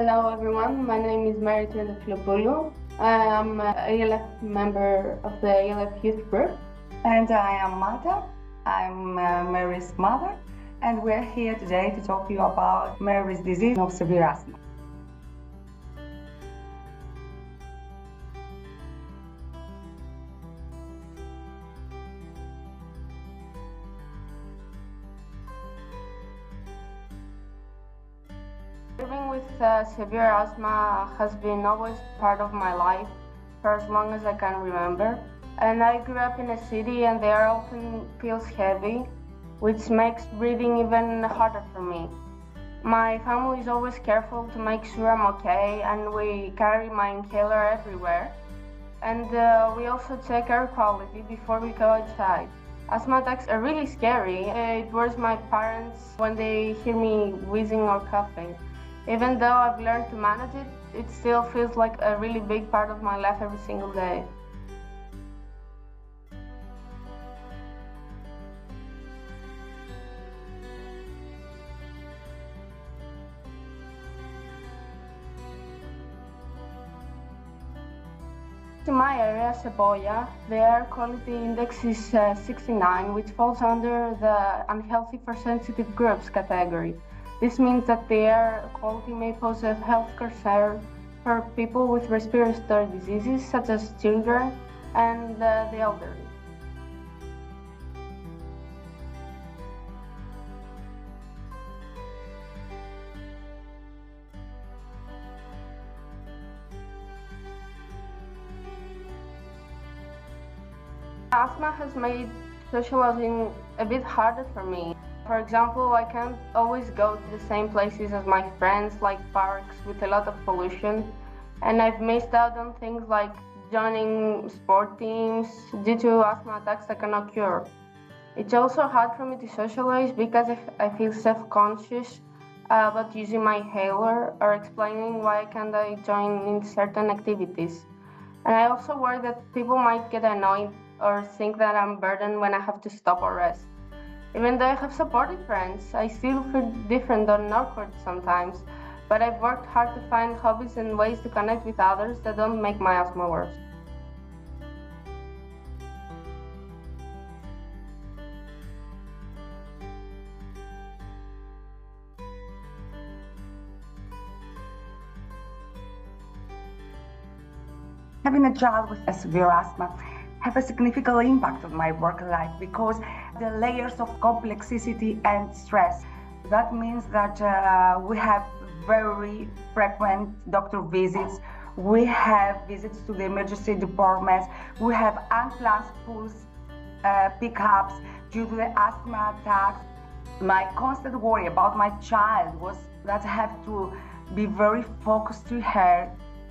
Hello everyone, my name is Mary Triantafyllopoulou. I am a ELF member of the ELF Youth Group. And I am Marta. I'm Mary's mother, and we're here today to talk to you about Mary's disease of severe asthma. Living with severe asthma has been always part of my life for as long as I can remember. And I grew up in a city and the air often feels heavy, which makes breathing even harder for me. My family is always careful to make sure I'm okay, and we carry my inhaler everywhere. And we also check air quality before we go outside. Asthma attacks are really scary. It worries my parents when they hear me wheezing or coughing. Even though I've learned to manage it, it still feels like a really big part of my life every single day. In my area, Seboia, the air quality index is 69, which falls under the unhealthy for sensitive groups category. This means that the air quality may pose a health concern for people with respiratory diseases such as children and the elderly. Asthma has made socializing a bit harder for me. For example, I can't always go to the same places as my friends, like parks with a lot of pollution, and I've missed out on things like joining sport teams due to asthma attacks that cannot cure. It's also hard for me to socialize because I feel self-conscious about using my inhaler or explaining why can't I join in certain activities. And I also worry that people might get annoyed or think that I'm burdened when I have to stop or rest. Even though I have supportive friends, I still feel different and awkward sometimes, but I've worked hard to find hobbies and ways to connect with others that don't make my asthma worse. Having a child with a severe asthma have a significant impact on my work life because the layers of complexity and stress. That means that we have very frequent doctor visits. We have visits to the emergency departments. We have unplanned schools pickups due to the asthma attacks. My constant worry about my child was that I have to be very focused to her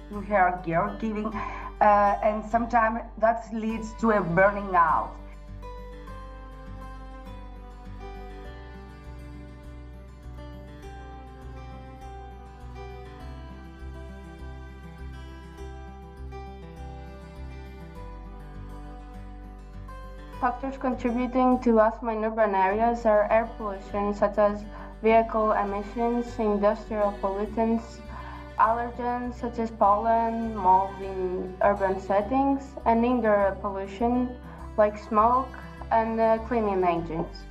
caregiving, and sometimes that leads to a burning out. Factors contributing to asthma in urban areas are air pollution, such as vehicle emissions, industrial pollutants, allergens such as pollen, mold in urban settings, and indoor pollution like smoke and cleaning agents.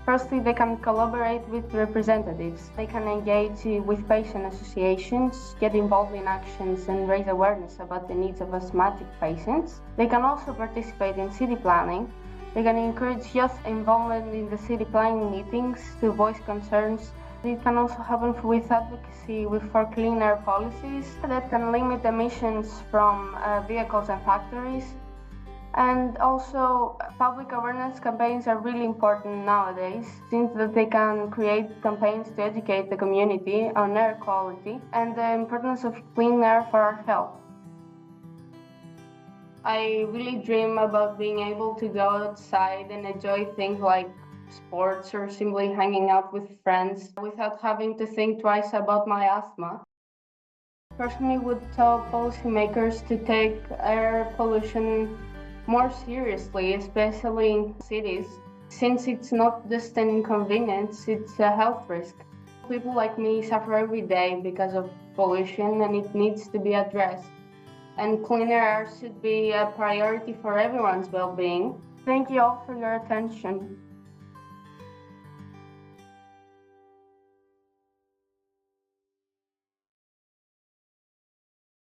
Firstly, they can collaborate with representatives. They can engage with patient associations, get involved in actions, and raise awareness about the needs of asthmatic patients. They can also participate in city planning. They can encourage youth involvement in the city planning meetings to voice concerns. It can also happen with advocacy for clean air policies that can limit emissions from vehicles and factories. And also, public awareness campaigns are really important nowadays, since that they can create campaigns to educate the community on air quality and the importance of clean air for our health. I really dream about being able to go outside and enjoy things like sports or simply hanging out with friends without having to think twice about my asthma. Personally, would tell policymakers to take air pollution more seriously, especially in cities, since it's not just an inconvenience, it's a health risk. People like me suffer every day because of pollution and it needs to be addressed. And cleaner air should be a priority for everyone's well-being. Thank you all for your attention.